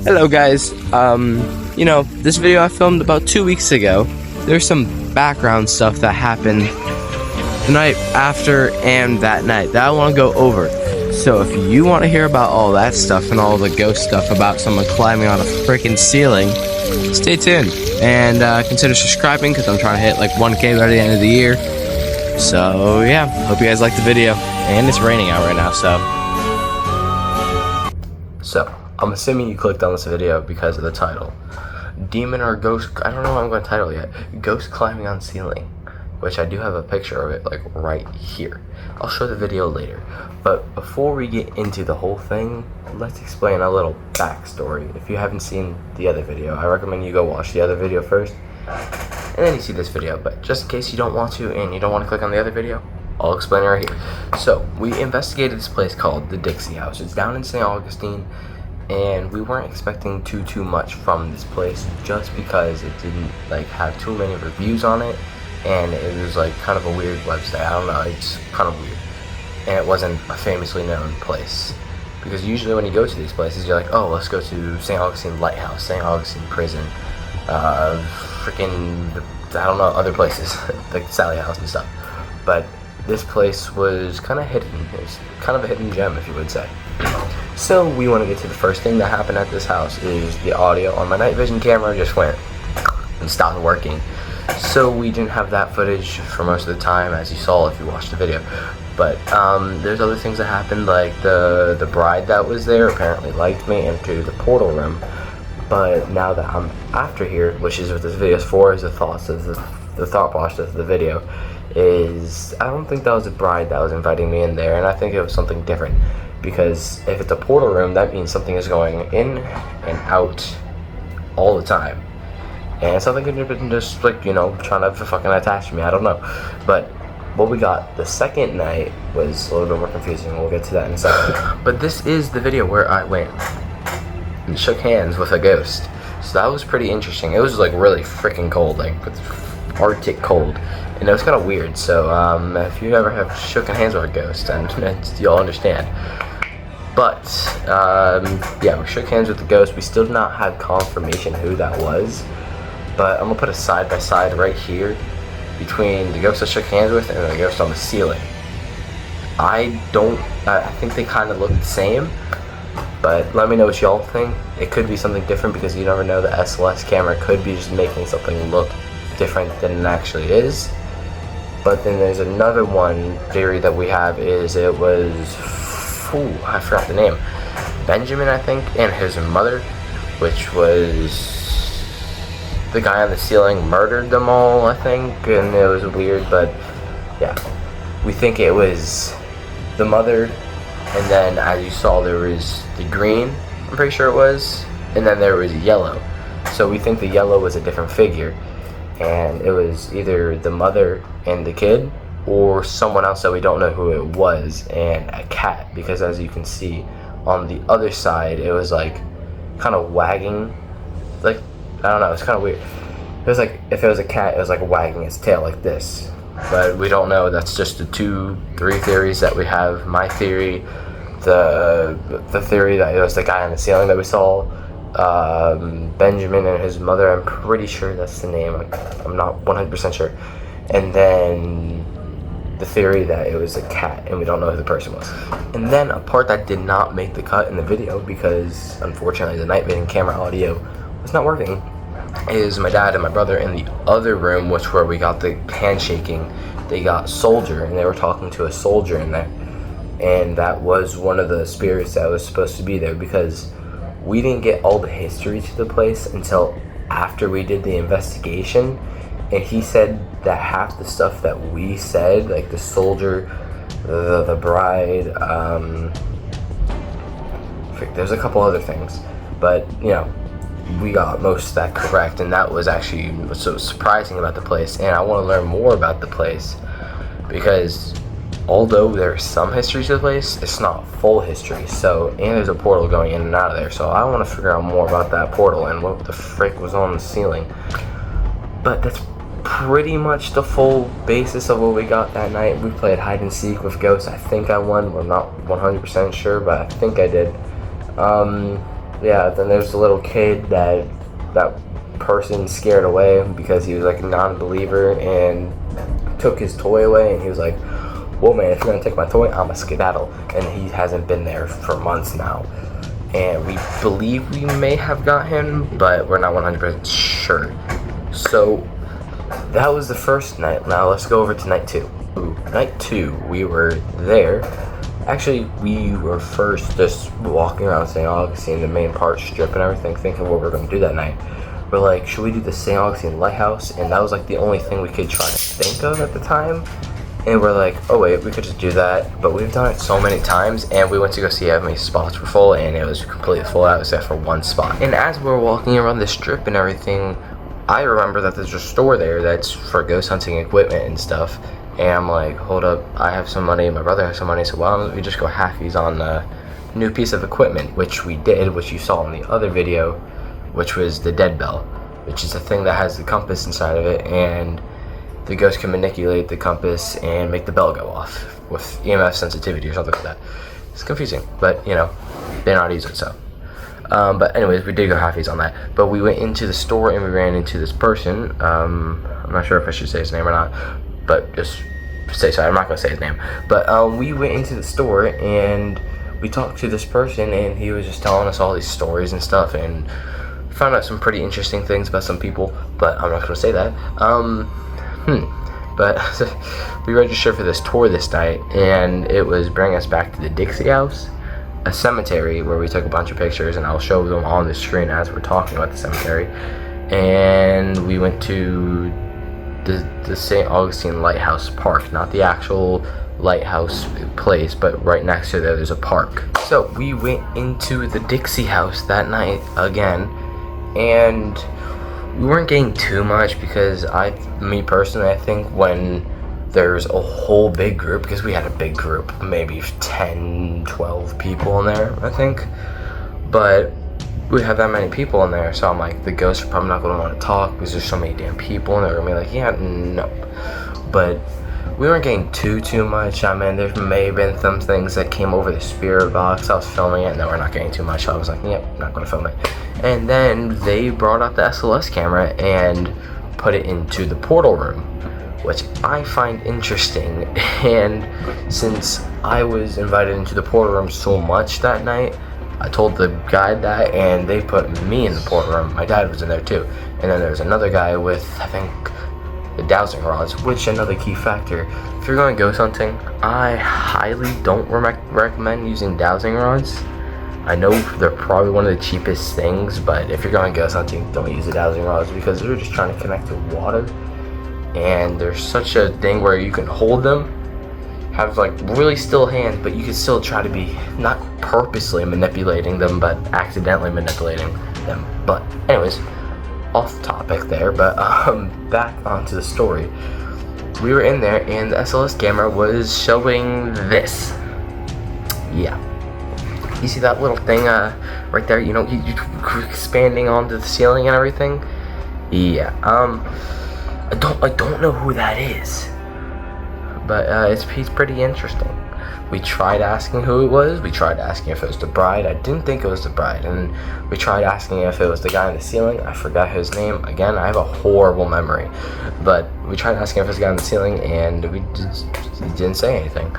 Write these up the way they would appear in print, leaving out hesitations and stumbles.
Hello guys, this video I filmed about 2 weeks ago. There's some background stuff that happened the night after and that night that I want to go over. So if you want to hear about all that stuff and all the ghost stuff about someone climbing on a freaking ceiling, stay tuned and consider subscribing because I'm trying to hit like 1K by the end of the year. So yeah, hope you guys like the video, and it's raining out right now, so I'm assuming you clicked on this video because of the title. Demon or ghost, I don't know what I'm going to title yet. Ghost climbing on ceiling, which I do have a picture of it like right here. I'll show the video later. But before we get into the whole thing, let's explain a little backstory. If you haven't seen the other video, I recommend you go watch the other video first, and then you see this video. But just in case you don't want to and you don't want to click on the other video, I'll explain it right here. So we investigated this place called the Dixie House. It's down in St. Augustine. And we weren't expecting too much from this place just because it didn't like have too many reviews on it, and it was like kind of a weird website. I don't know, it's kind of weird, and it wasn't a famously known place, because usually when you go to these places you're like, oh, let's go to St. Augustine Lighthouse, St. Augustine Prison, freaking I don't know, other places like Sally House and stuff. But this place was kind of hidden. It was kind of a hidden gem, if you would say. So we want to get to the first thing that happened at this house. Is the audio on my night vision camera just went and stopped working. So we didn't have that footage for most of the time, as you saw if you watched the video. But there's other things that happened, like the bride that was there apparently liked me and to the portal room. But now that I'm after here, which is what this video is for, is the thought process of the video, is I don't think that was a bride that was inviting me in there, and I think it was something different. Because if it's a portal room, that means something is going in and out all the time. And something could have been just like, trying to fucking attach me, I don't know. But what we got the second night was a little bit more confusing. We'll get to that in a second. But this is the video where I went and shook hands with a ghost. So that was pretty interesting. It was like really freaking cold, like Arctic cold. And it was kind of weird. So if you ever have shooken hands with a ghost, and you'll understand. But yeah, we shook hands with the ghost. We still did not have confirmation who that was, but I'm gonna put a side by side right here between the ghost I shook hands with and the ghost on the ceiling. I think they kind of look the same, but let me know what y'all think. It could be something different, because you never know. The SLS camera could be just making something look different than it actually is. But then there's another one theory that we have, is it was, I forgot the name, Benjamin, I think, and his mother, which was the guy on the ceiling murdered them all, I think, and it was weird. But yeah, we think it was the mother, and then as you saw there was the green, I'm pretty sure it was, and then there was yellow. So we think the yellow was a different figure, and it was either the mother and the kid, or someone else that we don't know who it was, and a cat, because as you can see on the other side, it was like kind of wagging, like, I don't know, it's kind of weird. It was like, if it was a cat, it was like wagging its tail like this. But we don't know. That's just the 2-3 theories that we have. My theory, the theory that it was the guy on the ceiling that we saw, Benjamin and his mother, I'm pretty sure that's the name, I'm not 100% sure. And then the theory that it was a cat and we don't know who the person was. And then a part that did not make the cut in the video, because unfortunately the night vision camera audio was not working, is my dad and my brother in the other room, which where we got the handshaking. They got soldier, and they were talking to a soldier in there, and that was one of the spirits that was supposed to be there, because we didn't get all the history to the place until after we did the investigation. And he said that half the stuff that we said, like the soldier, the bride, there's a couple other things, but we got most of that correct. And that was actually what's so surprising about the place. And I want to learn more about the place, because although there's some history to the place, it's not full history. So, and there's a portal going in and out of there, so I want to figure out more about that portal and what the frick was on the ceiling. But that's pretty much the full basis of what we got that night. We played hide and seek with ghosts. I think I won. We're not 100% sure, but I think I did. yeah, then there's the little kid that person scared away because he was like a non-believer and took his toy away, and he was like, whoa man, if you're gonna take my toy, I'm a skedaddle. And he hasn't been there for months now, and we believe we may have got him, but we're not 100% sure. So that was the first night. Now let's go over to night 2. Night 2, we were there. Actually, we were first just walking around St. Augustine, the main park strip and everything, thinking what we were going to do that night. We're like, should we do the St. Augustine Lighthouse? And that was like the only thing we could try to think of at the time. And we're like, oh wait, we could just do that. But we've done it so many times, and we went to go see how many spots were full, and it was completely full out except for one spot. And as we're walking around the strip and everything, I remember that there's a store there that's for ghost hunting equipment and stuff. And I'm like, hold up, I have some money, my brother has some money, so why don't we just go halfies on a new piece of equipment, which we did, which you saw in the other video, which was the dead bell, which is a thing that has the compass inside of it, and the ghost can manipulate the compass and make the bell go off with EMF sensitivity or something like that. It's confusing, but you know, they're not using it, so. But anyways, we did go halfies on that. But we went into the store and we ran into this person. I'm not sure if I should say his name or not, but just say sorry. I'm not gonna say his name. But we went into the store and we talked to this person, and he was just telling us all these stories and stuff, and found out some pretty interesting things about some people. But I'm not gonna say that. But we registered for this tour this night, and it was bringing us back to the Dixie House, a cemetery where we took a bunch of pictures, and I'll show them on the screen as we're talking about the cemetery. And we went to the St. Augustine Lighthouse Park, not the actual lighthouse place, but right next to there's a park. So we went into the Dixie House that night again, and we weren't getting too much because me personally, I think when there's a whole big group, because we had a big group, maybe 10, 12 people in there, I think, but we have that many people in there, so I'm like, the ghosts are probably not going to want to talk because there's so many damn people, and they're going to be like, yeah, no. But we weren't getting too much. I mean, there may have been some things that came over the spirit box. I was filming it, and then we're not getting too much, so I was like, yep, not going to film it. And then they brought out the SLS camera and put it into the portal room, which I find interesting. And since I was invited into the portal room so much that night, I told the guide that, and they put me in the portal room. My dad was in there too. And then there's another guy with, I think, the dowsing rods, which another key factor. If you're going ghost hunting, I highly don't recommend using dowsing rods. I know they're probably one of the cheapest things, but if you're going ghost hunting, don't use the dowsing rods because they're just trying to connect to water. And there's such a thing where you can hold them, have like really still hands, but you can still try to be not purposely manipulating them, but accidentally manipulating them. But anyways, off topic there, but back onto the story. We were in there, and the SLS camera was showing this. Yeah. You see that little thing right there? You know, you expanding onto the ceiling and everything. Yeah. I don't know who that is, but he's pretty interesting. We tried asking who it was. We tried asking if it was the bride. I didn't think it was the bride. And we tried asking if it was the guy in the ceiling. I forgot his name. Again, I have a horrible memory. But we tried asking if it was the guy in the ceiling, and he didn't say anything.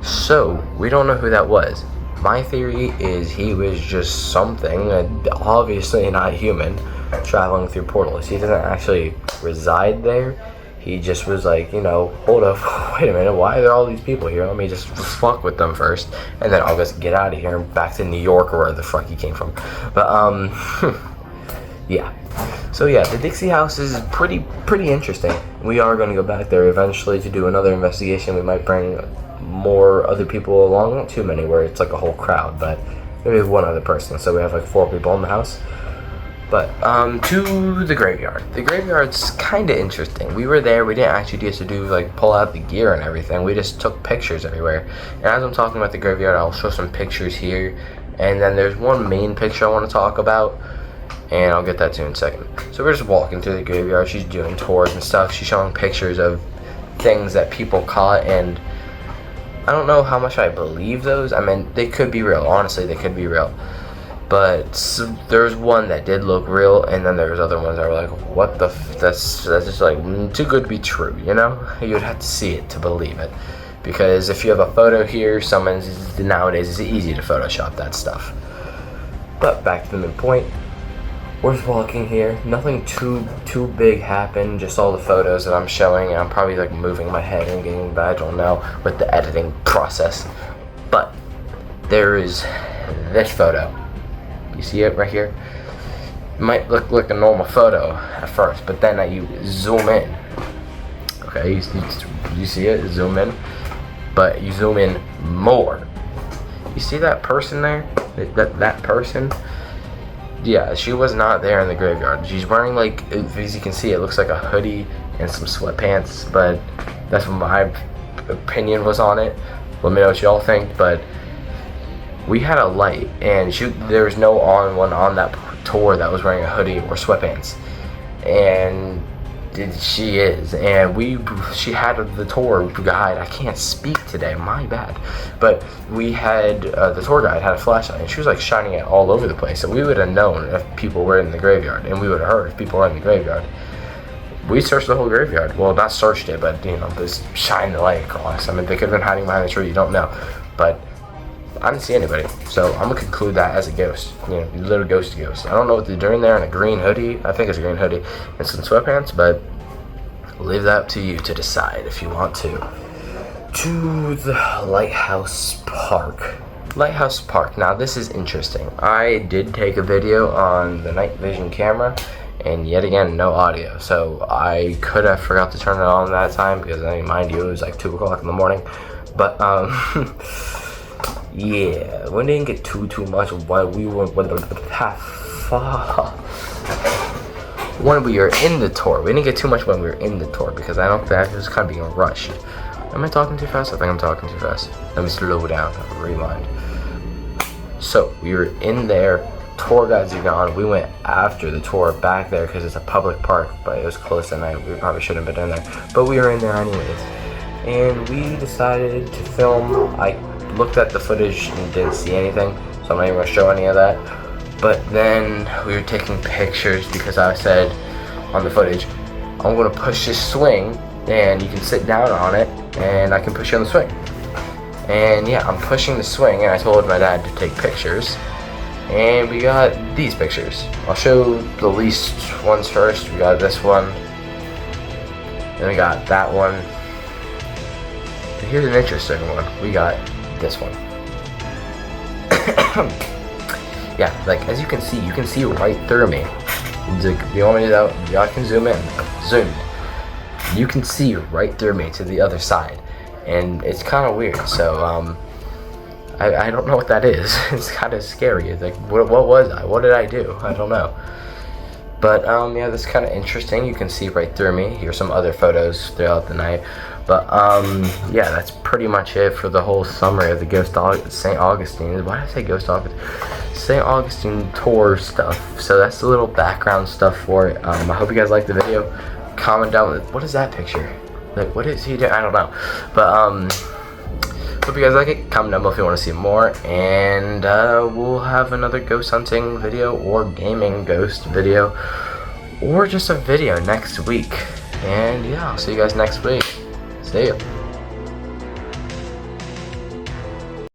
So, we don't know who that was. My theory is he was just something, obviously not human, traveling through portals. He doesn't actually reside there. He just was like, you know, hold up, wait a minute, why are there all these people here? Let me just fuck with them first, and then I'll just get out of here and back to New York or where the fuck he came from. But, yeah. So yeah, the Dixie House is pretty interesting. We are going to go back there eventually to do another investigation. We might bring more other people along, not too many where it's like a whole crowd, but maybe one other person. So we have like 4 people in the house. But, to the graveyard. The graveyard's kind of interesting. We were there, we didn't actually get to do, like, pull out the gear and everything. We just took pictures everywhere. And as I'm talking about the graveyard, I'll show some pictures here. And then there's one main picture I want to talk about, and I'll get that to you in a second. So we're just walking through the graveyard. She's doing tours and stuff. She's showing pictures of things that people caught, and I don't know how much I believe those. I mean, they could be real. Honestly, they could be real. But there's one that did look real, and then there's other ones that were like, what the that's just like too good to be true, you know? You'd have to see it to believe it, because if you have a photo here, nowadays it's easy to Photoshop that stuff. But back to the main point, we're just walking here, nothing too big happened, just all the photos that I'm showing, and I'm probably like moving my head and getting bad, I don't know, with the editing process. But there is this photo. You see it right here? It might look like a normal photo at first, but then you zoom in. Okay, you see it? Zoom in. But you zoom in more. You see that person there? That person? Yeah, she was not there in the graveyard. She's wearing, like, as you can see, it looks like a hoodie and some sweatpants, but that's what my opinion was on it. Let me know what y'all think, but we had a light, and there was no one on that tour that was wearing a hoodie or sweatpants, and she is, and she had the tour guide. I can't speak today, my bad, but we had the tour guide had a flashlight, and she was like shining it all over the place, so we would have known if people were in the graveyard, and we would have heard if people were in the graveyard. We searched the whole graveyard. Well, not searched it, but just shine the light across. I mean, they could have been hiding behind the tree, you don't know, but I didn't see anybody, so I'm gonna conclude that as a ghost. Little ghosty ghost. I don't know what they're doing there in a green hoodie. I think it's a green hoodie and some sweatpants, but I'll leave that up to you to decide if you want to. To the Lighthouse Park. Lighthouse Park. Now this is interesting. I did take a video on the night vision camera, and yet again, no audio. So I could have forgot to turn it on that time because, I mean, mind you, it was like 2 o'clock in the morning. But yeah, we didn't get too much while we were when we were in the tour. We didn't get too much when we were in the tour because I don't think it was kind of being rushed. Am I talking too fast? I think I'm talking too fast. Let me slow down. Rewind. So we were in there. Tour guides are gone. We went after the tour back there because it's a public park, but it was close at night. We probably shouldn't have been in there, but we were in there anyways. And we decided to film. I looked at the footage and didn't see anything, so I'm not even going to show any of that. But then we were taking pictures because I said on the footage, I'm going to push this swing and you can sit down on it and I can push you on the swing. And yeah, I'm pushing the swing, and I told my dad to take pictures, and we got these pictures. I'll show the least ones first. We got this one, then we got that one. And here's an interesting one. We got this one. Yeah, like as you can see right through me. You want me to? Y'all can zoom in. Zoomed. You can see right through me to the other side, and it's kind of weird. So I don't know what that is. It's kind of scary. It's like what was I? What did I do? I don't know. But yeah, that's kind of interesting. You can see right through me. Here's some other photos throughout the night. But yeah, that's pretty much it for the whole summary of the St. Augustine. Why did I say Ghost Augustine? St. Augustine tour stuff. So that's the little background stuff for it. I hope you guys liked the video. Comment down with, what is that picture? Like, what is he doing? I don't know. But hope you guys like it. Comment down below if you want to see more. And we'll have another ghost hunting video or gaming ghost video or just a video next week. And yeah, I'll see you guys next week. See ya.